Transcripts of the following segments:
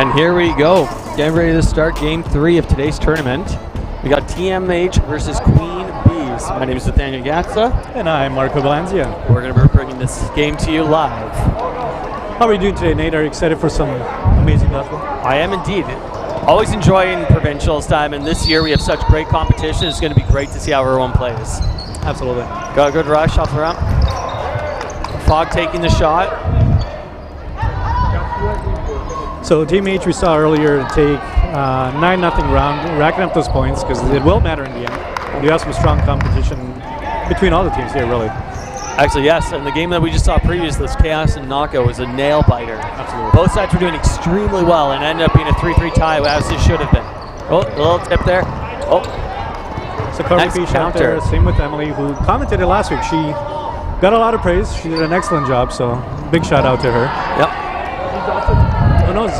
And here we go, getting ready to start game 3 of today's tournament. We got TMH versus Queen Bees. My name is Nathaniel Gatza. And I'm Marco Valenzia. We're going to be bringing this game to you live. How are you doing today, Nate? Are you excited for some amazing dodgeball? I am indeed. Always enjoying provincials time, and this year we have such great competition. It's going to be great to see how everyone plays. Absolutely. Got a good rush off the ramp. Fog taking the shot. So TMH we saw earlier take 9-0 round, racking up those points because it will matter in the end. You have some strong competition between all the teams here, really. Actually, yes, and the game that we just saw previous, this Chaos and Knockout, was a nail biter. Absolutely. Both sides were doing extremely well and ended up being a 3-3 tie, as it should have been. Oh, a little tip there. Oh, so Carly Fish out there, same with Emily, who commented it last week. She got a lot of praise. She did an excellent job, so big shout out to her. Yep. Who knows,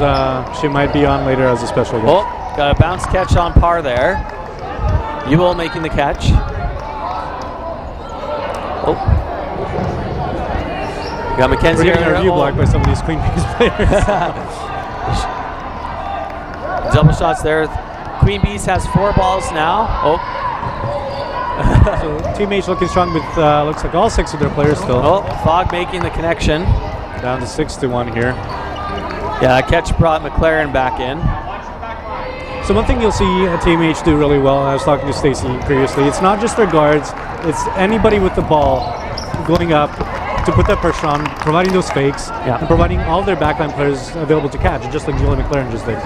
she might be on later as a special guest. Oh, got a bounce catch on par there. Ewell making the catch. Oh. Got Mackenzie. We're getting our view blocked by some of these Queen Bees players. Double shots there. Queen Bees has 4 balls now. Oh. So TMH looking strong with looks like all 6 of their players still. Oh, Fog making the connection. Down to 6-1 here. Yeah, that catch brought McLaren back in. So one thing you'll see TMH do really well, and I was talking to Stacy previously, it's not just their guards, it's anybody with the ball going up to put that pressure on, providing those fakes, and providing all their backline players available to catch, just like Julie McLaren just did.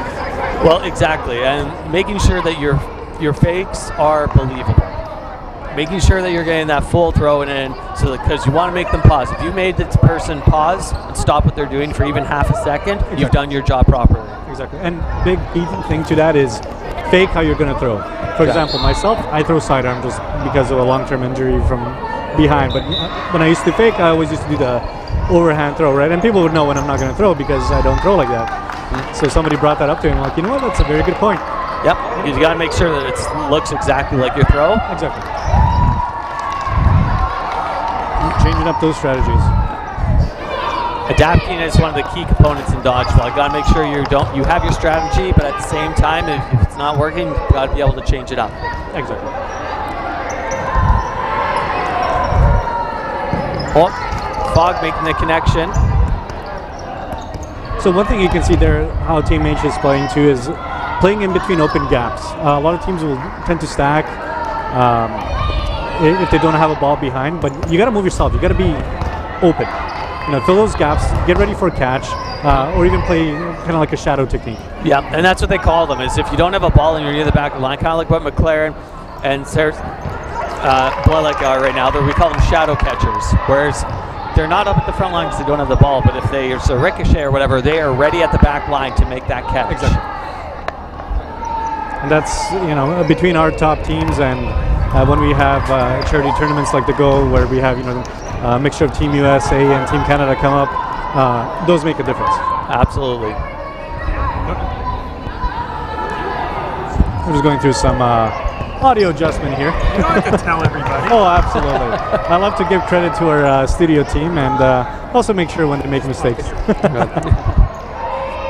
Well, exactly, and making sure that your fakes are believable. Making sure that you're getting that full throw in, so because you want to make them pause. If you made this person pause and stop what they're doing for even half a second, you've done your job properly. Exactly, and big key thing to that is fake how you're going to throw. For example, myself, I throw sidearm just because of a long-term injury from behind, but when I used to fake, I always used to do the overhand throw, right? And people would know when I'm not going to throw because I don't throw like that. So somebody brought that up to him, like, you know what, that's a very good point. Yep, you got to make sure that it looks exactly like your throw. Exactly. Changing up those strategies. Adapting is one of the key components in dodgeball. You got to make sure you have your strategy, but at the same time, if it's not working, you got to be able to change it up. Exactly. Oh, Fog making the connection. So one thing you can see there, how TMH is playing too, is playing in between open gaps. A lot of teams will tend to stack if they don't have a ball behind, but you got to move yourself. You got to be open. You know, fill those gaps, get ready for a catch, or even play kind of like a shadow technique. Yeah, and that's what they call them, is if you don't have a ball and you're near the back of the line, kind of like what McLaren and Sarah Blelick are right now, we call them shadow catchers, whereas they're not up at the front line because they don't have the ball, but if there's a ricochet or whatever, they are ready at the back line to make that catch. Exactly. And that's, you know, between our top teams and when we have charity tournaments like the Go, where we have, you know, a mixture of Team USA and Team Canada come up, those make a difference. Absolutely. We're just going through some audio adjustment here. You don't have to tell everybody. Oh, absolutely. I love to give credit to our studio team and also make sure when they make mistakes.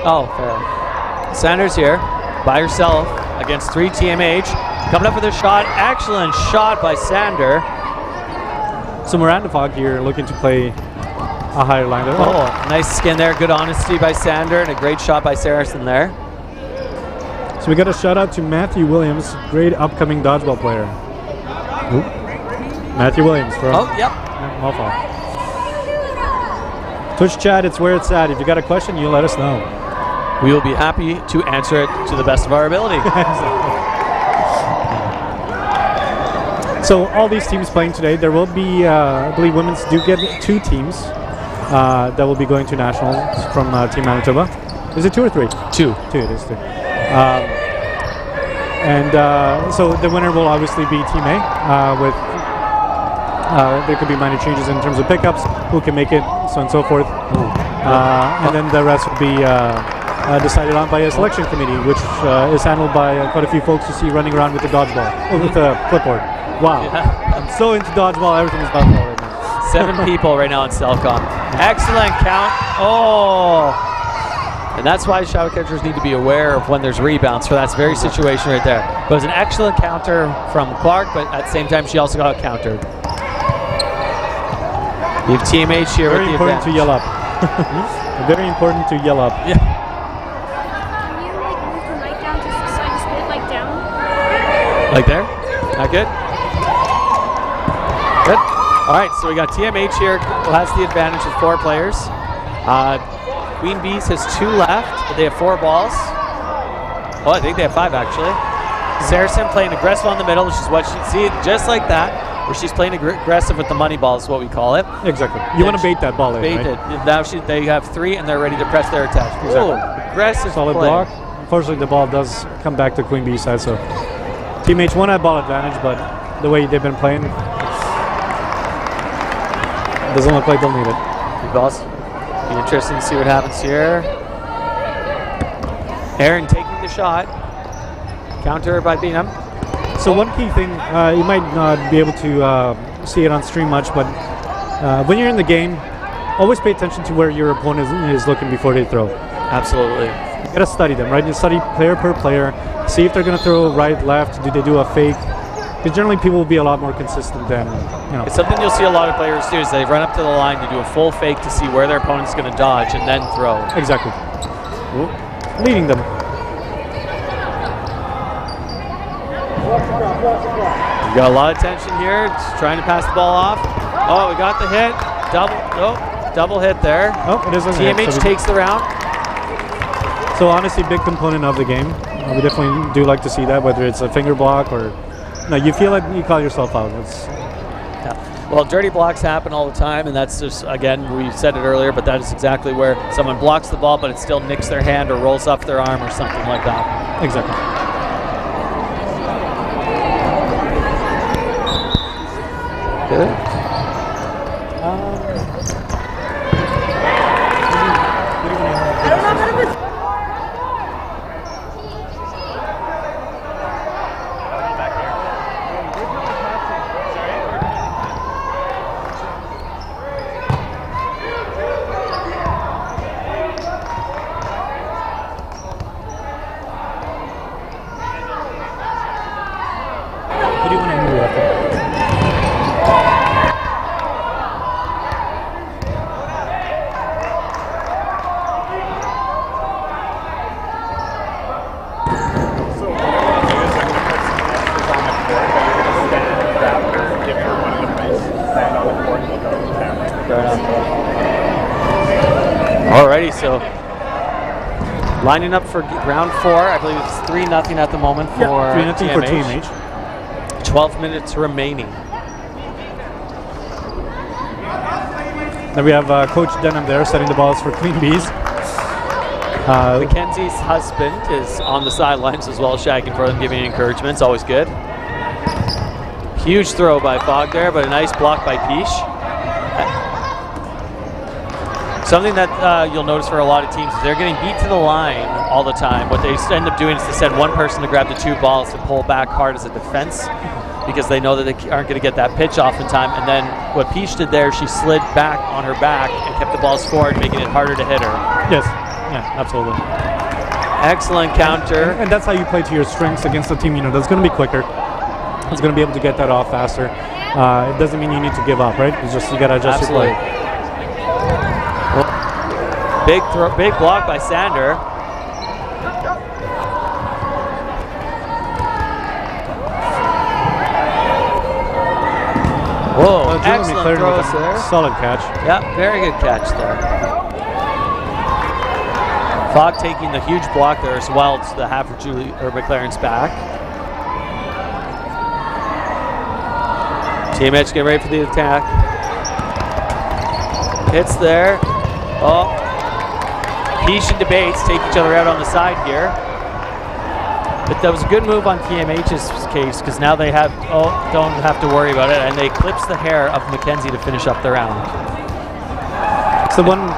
Oh, fair. Sanders here by herself against 3 TMH. Coming up with a shot. Excellent shot by Sander. So Miranda Fogg here looking to play a higher line. Oh, nice skin there. Good honesty by Sander and a great shot by Saracen there. So we got a shout out to Matthew Williams, great upcoming dodgeball player. Oop. Matthew Williams from Malfa. Twitch chat, it's where it's at. If you got a question, you let us know. We will be happy to answer it to the best of our ability. So all these teams playing today, there will be, I believe women's do get 2 teams that will be going to nationals from Team Manitoba. Is it 2 or 3? 2. 2, it is 2. So the winner will obviously be Team A with, there could be minor changes in terms of pickups, who can make it, so on and so forth. And then the rest will be decided on by a selection committee, which is handled by quite a few folks you see running around with the dodgeball, with the clipboard. Wow. Yeah. I'm so into dodgeball, everything is dodgeball right now. 7 people right now in Cellcom. Excellent count. Oh. And that's why shadow catchers need to be aware of when there's rebounds for that very situation right there. But it was an excellent counter from Clark, but at the same time, she also got countered. You have TMH here Very with the important to yell up. Very important to yell up. Yeah. Can you like move the mic down just so I just spit it like down? Like there? Not good? Good. All right, so we got TMH here who has the advantage with 4 players. Queen Bees has 2 left, but they have 4 balls. Oh, I think they have 5 actually. Saracen playing aggressive on the middle, which is what she see just like that, where she's playing aggressive with the money ball is what we call it. Exactly. You want to bait that ball in, Bait right? it. Now they have 3 and they're ready to press their attack. Exactly. Ooh, aggressive Solid play. block. Unfortunately, the ball does come back to Queen Bee's side, so TMH won at ball advantage, but the way they've been playing, it doesn't look like they'll need it. Good balls. Be interesting to see what happens here. Aaron taking the shot. Counter by Beanham. So one key thing, you might not be able to see it on stream much, but when you're in the game, always pay attention to where your opponent is looking before they throw. Absolutely. You gotta study them, right? You study player per player, see if they're gonna throw right, left, do they do a fake? Because generally people will be a lot more consistent than, you know. It's something you'll see a lot of players do is they run up to the line, they do a full fake to see where their opponent's going to dodge and then throw. Exactly. Leading them. We got a lot of tension here, just trying to pass the ball off. Oh, we got the hit. Double hit there. Oh, it is a hit, TMH so takes the round. So honestly, big component of the game. We definitely do like to see that, whether it's a finger block or no, you feel like you call yourself out. Yeah. Well, dirty blocks happen all the time, and that's just, again, we said it earlier, but that is exactly where someone blocks the ball, but it still nicks their hand or rolls off their arm or something like that. Exactly. Good. What do you want to do after? Alrighty, so lining up for round 4. I believe it's 3-0 at the moment for 3-0 TMH. for TMH. 12 minutes remaining. Then we have Coach Denham there setting the balls for Queen Bees. Mackenzie's husband is on the sidelines as well, shagging for them, giving encouragement. It's always good. Huge throw by Fogg there, but a nice block by Piche. Something that you'll notice for a lot of teams is they're getting beat to the line all the time. What they end up doing is to send one person to grab the 2 balls to pull back hard as a defense because they know that they aren't going to get that pitch off in time. And then what Piche did there, she slid back on her back and kept the ball forward, making it harder to hit her. Yes, yeah, absolutely. Excellent counter. And that's how you play to your strengths against a team, you know, that's going to be quicker. It's going to be able to get that off faster. It doesn't mean you need to give up, right? It's just you got to adjust your play. Big block by Sander. Whoa, excellent throws there. Solid catch. Yeah, very good catch there. Fogg taking the huge block there as well to the half of Julie or McLaren's back. TMH getting ready for the attack. Hits there. Oh. Piche and Debates take each other out on the side here. But that was a good move on TMH's case because now they don't have to worry about it, and they clips the hair of Mackenzie to finish up the round. So one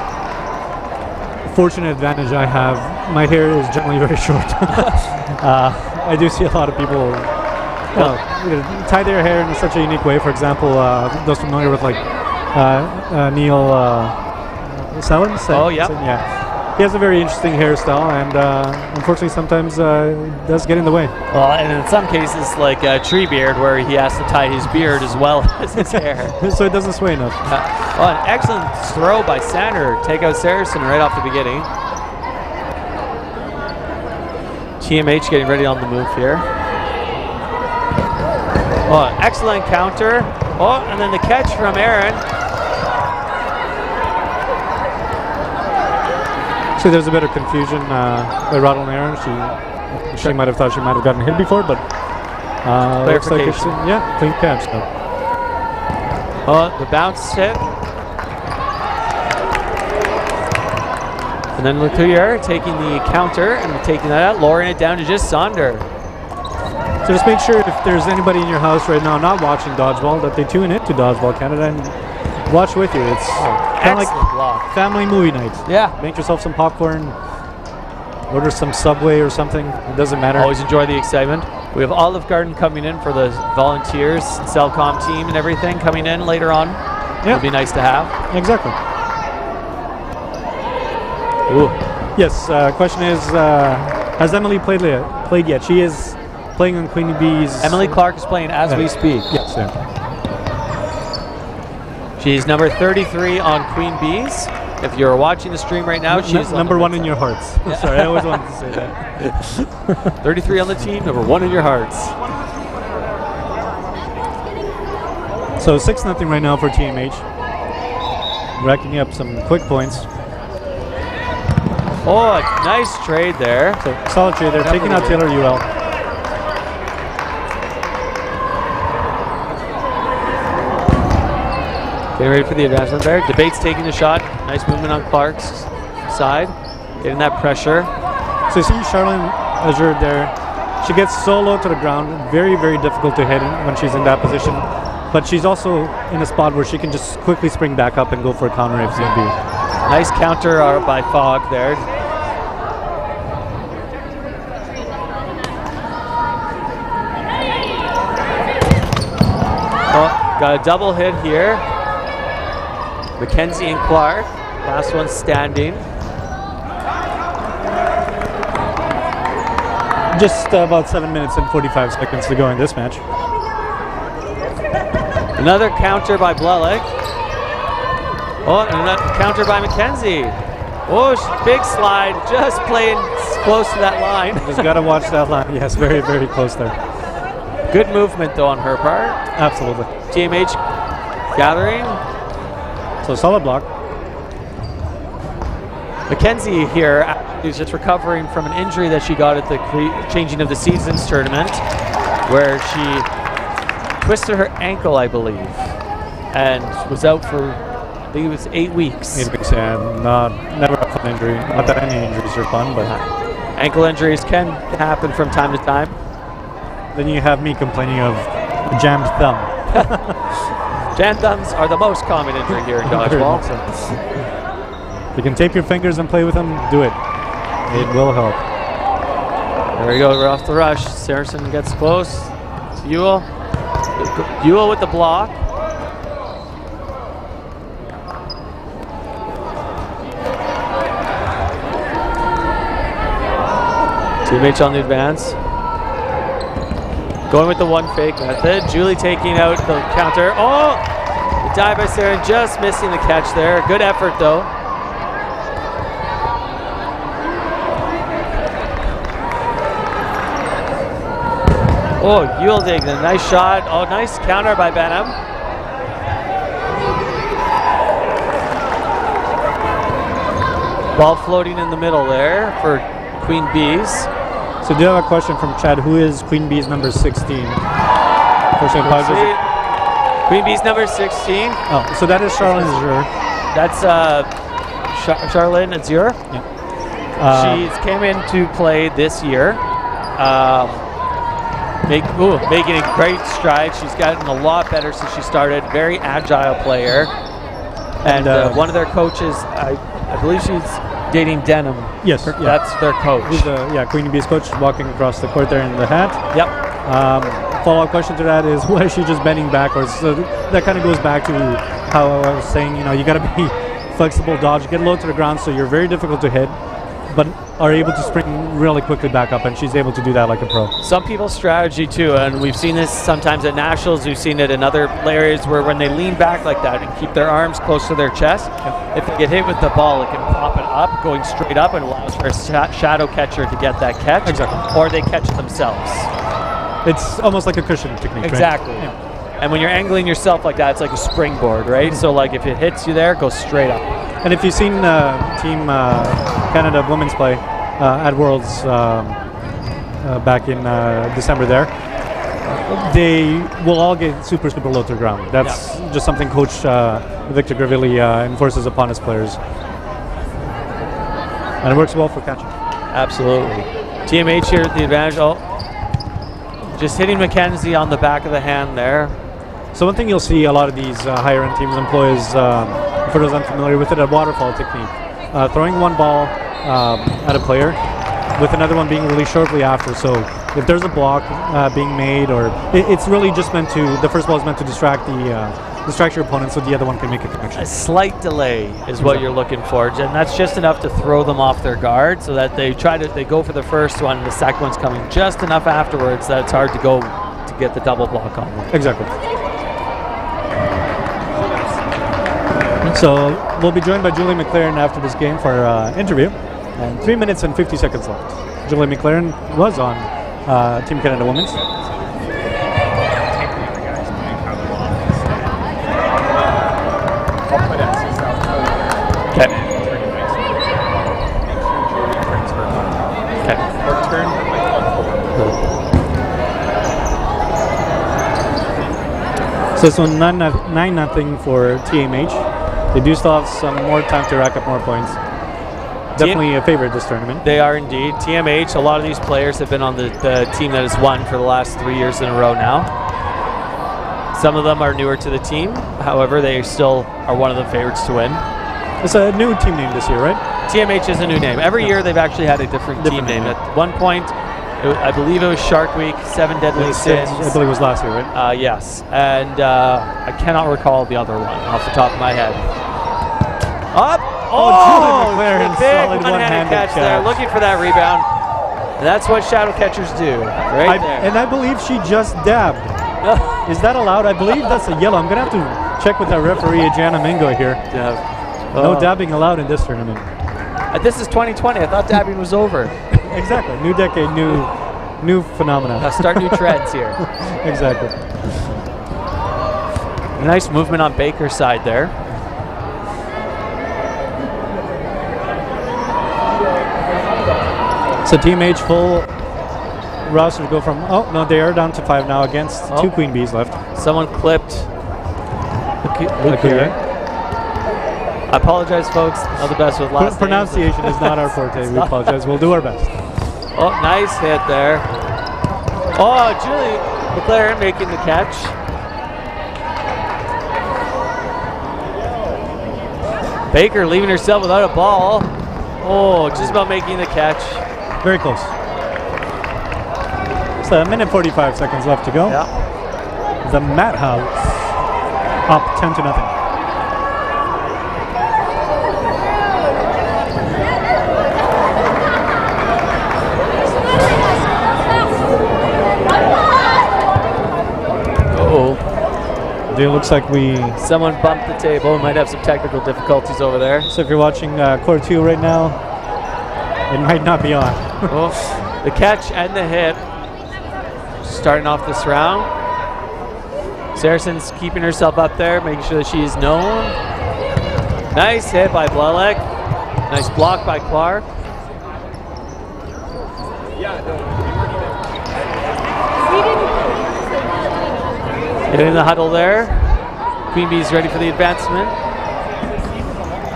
fortunate advantage I have, my hair is generally very short. I do see a lot of people tie their hair in such a unique way. For example, those familiar with like Neil Sellens? Oh, yeah. he has a very interesting hairstyle, and unfortunately sometimes it does get in the way. Well, and in some cases, like Treebeard, where he has to tie his beard as well as his hair. So it doesn't sway enough. Well, an excellent throw by Sander. Take out Saracen right off the beginning. TMH getting ready on the move here. Oh, excellent counter. Oh, and then the catch from Aaron. So there's a bit of confusion by Roddle and Aaron. She might have thought she might have gotten hit before, but looks like it's clean catch. So. Oh, the bounce hit. And then Latour taking the counter and taking that out, lowering it down to just Sander. So just make sure if there's anybody in your house right now not watching Dodgeball that they tune into Dodgeball Canada and watch with you. It's kind of like block. family movie night. Yeah. Make yourself some popcorn, order some Subway or something. It doesn't matter. Always enjoy the excitement. We have Olive Garden coming in for the volunteers, Cellcom team and everything coming in later on. Yeah. It'll be nice to have. Exactly. Ooh. Yes, question is, has Emily played yet? She is playing on Queen Bee's. Emily Clark is playing as we speak. Yes, yeah. She's number 33 on Queen Bees. If you're watching the stream right now, she's number one in your hearts. Yeah. Sorry, I always wanted to say that. 33 on the team, number 1 in your hearts. So 6-0 right now for TMH. Racking up some quick points. Oh, nice trade there. So solid trade there, taking out Taylor UL. Getting ready for the advancement there. Debate's taking the shot. Nice movement on Clark's side. Getting that pressure. So you see Charlene Azure there. She gets so low to the ground. Very, very difficult to hit when she's in that position. But she's also in a spot where she can just quickly spring back up and go for a counter if need be. Nice counter by Fogg there. Oh, got a double hit here. Mackenzie and Clark. Last one standing. Just about 7 minutes and 45 seconds to go in this match. Another counter by Blelik. Oh, and another counter by Mackenzie. Oh, big slide. Just playing close to that line. Just got to watch that line. Yes, very, very close there. Good movement, though, on her part. Absolutely. TMH gathering. So solid block. Mackenzie here is just recovering from an injury that she got at the changing of the seasons tournament, where she twisted her ankle, I believe, and was out for, I think it was 8 weeks. 8 weeks, yeah. Never a fun injury. Not that any injuries are fun, but ankle injuries can happen from time to time. Then you have me complaining of a jammed thumb. Jammed thumbs are the most common injury here in Dodgeball. If you can tape your fingers and play with them, do it. It will help. There we go, we're off the rush. Saracen gets close. Ewell. Ewell with the block. TMH on the advance. Going with the one fake method. Julie taking out the counter. Oh! The dive by Sarah, just missing the catch there. Good effort though. Oh, Yielding, a nice shot. Oh, nice counter by Benham. Ball floating in the middle there for Queen Bees. So do you have a question from Chad? Who is Queen Bee's number 16? Queen Bee's number 16. Oh, so that is Charlene Azure. That's Charlene Azure. Yeah. She's came in to play this year. Making a great stride. She's gotten a lot better since she started. Very agile player. And one of their coaches, I believe she's dating Denham. Yes. That's their coach. Who's Queen Bee's coach walking across the court there in the hat. Yep. Follow-up question to that is, why is she just bending backwards? So that kind of goes back to how I was saying, you got to be flexible dodge, get low to the ground, so you're very difficult to hit, but are able to spring really quickly back up, and she's able to do that like a pro. Some people's strategy too, and we've seen this sometimes at nationals, we've seen it in other areas where when they lean back like that and keep their arms close to their chest, if they get hit with the ball, it can pop it up, going straight up, and allows for a shadow catcher to get that catch. Exactly. Or they catch it themselves. It's almost like a cushion technique. Exactly. Right? Yeah. And when you're angling yourself like that, it's like a springboard, right? So like if it hits you there, it goes straight up. And if you've seen Team Canada women's play at Worlds back in December there, they will all get super low to the ground. That's just something Coach Victor Gravilli enforces upon his players. And it works well for catching. Absolutely. TMH here at the advantage. Oh, just hitting Mackenzie on the back of the hand there. So one thing you'll see a lot of these higher end teams employ is, for those unfamiliar with it, a waterfall technique. Throwing one ball at a player with another one being released shortly after. So if there's a block being made, or it's really just meant to, the first ball is meant to distract your opponent so the other one can make a connection. A slight delay is what you're looking for, and that's just enough to throw them off their guard so that they go for the first one, the second one's coming just enough afterwards that it's hard to go to get the double block on them. Exactly. So we'll be joined by Julie McLaren after this game for our interview. And 3 minutes and 50 seconds left. Julie McLaren was on Team Canada Women's. So it's 9-0 for TMH. They do still have some more time to rack up more points. Definitely a favorite this tournament. They are indeed. TMH, a lot of these players have been on the team that has won for the last 3 years in a row now. Some of them are newer to the team. However, they still are one of the favorites to win. It's a new team name this year, right? TMH is a new name. Every year they've actually had a different team name. Yeah. At one point, I believe it was Shark Week, 7 Deadly Sins. I believe it was last year, right? Yes. And I cannot recall the other one off the top of my head. Up! Julie McLaren, the big solid one-handed catch there, looking for that rebound. And that's what shadow catchers do, right there. And I believe she just dabbed. Is that allowed? I believe that's a yellow. I'm going to have to check with our referee, Jana Mingo here. No dabbing allowed in this tournament. This is 2020. I thought dabbing was over. Exactly. New decade, new phenomena. Start new trends here. Exactly. Nice movement on Baker's side there. So TMH full roster to go from, they are down to 5 now against 2 Queen Bees left. Someone clipped Luke here. I apologize, folks. Not the best with last pronunciation is not our forte. We apologize. We'll do our best. Oh, nice hit there. Oh, Julie McLaren making the catch. Baker leaving herself without a ball. Oh, just about making the catch. Very close. So 1 minute 45 seconds left to go. Yeah. The Madhouse up 10-0. It looks like someone bumped the table. We might have some technical difficulties over there. So if you're watching Core 2 right now, it might not be on. The catch and the hit. Starting off this round. Saracens keeping herself up there, making sure that she is known. Nice hit by Blelek. Nice block by Clark. Getting the huddle there. Queen Bee's ready for the advancement.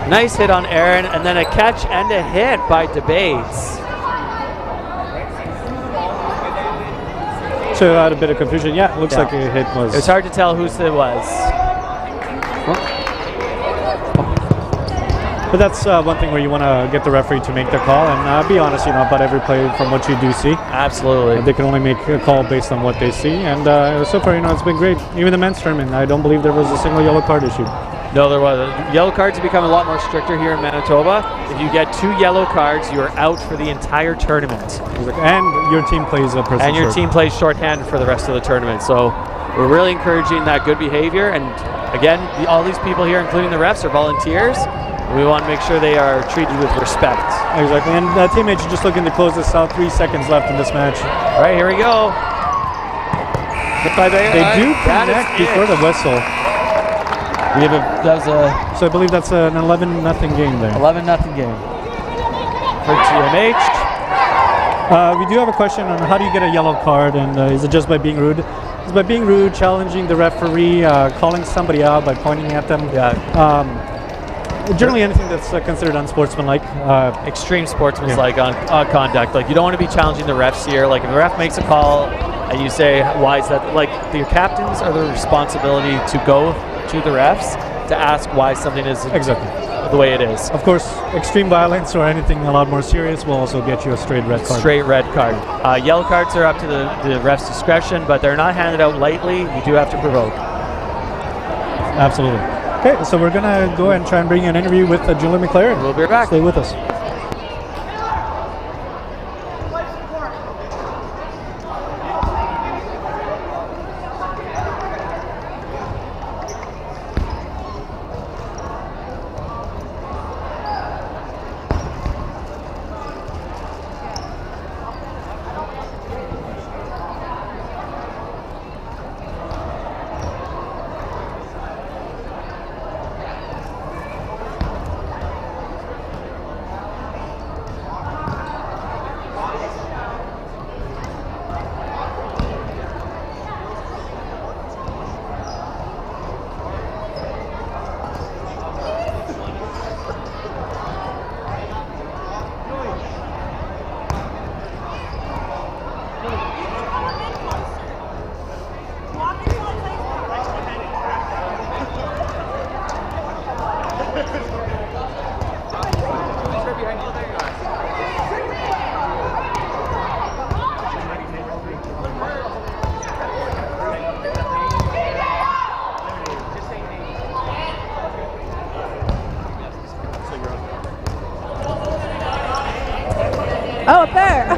Nice hit on Aaron, and then a catch and a hit by Debates. So had a bit of confusion. Yeah, it looks like a hit was. It's hard to tell whose it was. But that's one thing where you want to get the referee to make the call and be honest, about every play from what you do see. Absolutely. They can only make a call based on what they see. And so far, it's been great. Even the men's tournament, I don't believe there was a single yellow card issue. No, there wasn't. Yellow cards have become a lot more stricter here in Manitoba. If you get 2 yellow cards, you are out for the entire tournament. And your team plays a person And your short. team plays shorthanded for the rest of the tournament. So we're really encouraging that good behavior. And again, all these people here, including the refs, are volunteers. We want to make sure they are treated with respect. Exactly. And TMH is just looking to close this out. 3 seconds left in this match. All right, here we go. They do connect before the whistle. So I believe that's an 11-0 game there. 11-0 game for TMH. We do have a question on how do you get a yellow card, and is it just by being rude? It's by being rude, challenging the referee, calling somebody out by pointing at them. Generally anything that's considered unsportsmanlike. Extreme sportsmanlike on conduct. Like, you don't want to be challenging the refs here. Like, if the ref makes a call and you say, why is that? Like, the captains are the responsibility to go to the refs to ask why something is the way it is. Of course, extreme violence or anything a lot more serious will also get you a straight red card. Straight red card. Yellow cards are up to the ref's discretion, but they're not handed out lightly. You do have to provoke. Absolutely. Okay, so we're going to go and try and bring you an interview with Julie McLaren. We'll be right back. Stay with us. Oh, up there.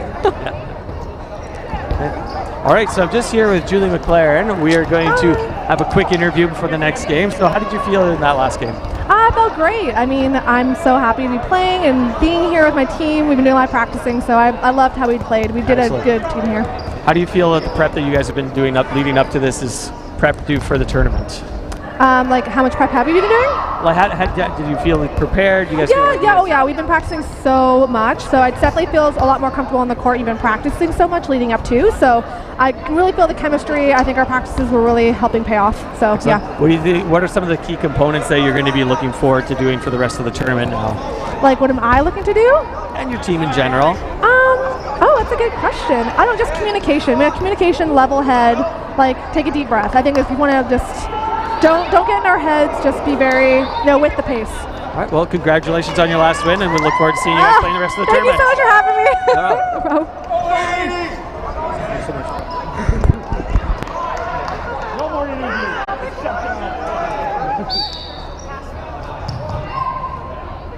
All right, so I'm just here with Julie McLaren. We are going to have a quick interview before the next game. So how did you feel in that last game? I felt great. I mean, I'm so happy to be playing and being here with my team. We've been doing a lot of practicing, so I loved how we played. We did Excellent. a good team here. How do you feel that the prep that you guys have been doing leading up to this is prepped you for the tournament? Like, how much prep have you been doing? Like, did you feel prepared? You guys Yeah. We've been practicing so much, so it definitely feels a lot more comfortable on the court. You've been practicing so much leading up to, so I can really feel the chemistry. I think our practices were really helping pay off. So Excellent. Yeah. What do you think? What are some of the key components that you're going to be looking forward to doing for the rest of the tournament now? Like, what am I looking to do? And your team in general. Oh, that's a good question. I don't just communication. We have communication, level head, like take a deep breath. I think if you want to just don't get in our heads, just be very with the pace. All right, well, congratulations on your last win, and we look forward to seeing you guys playing the rest of the Thank tournament. you so much for having me. Thanks so much. No more interviews.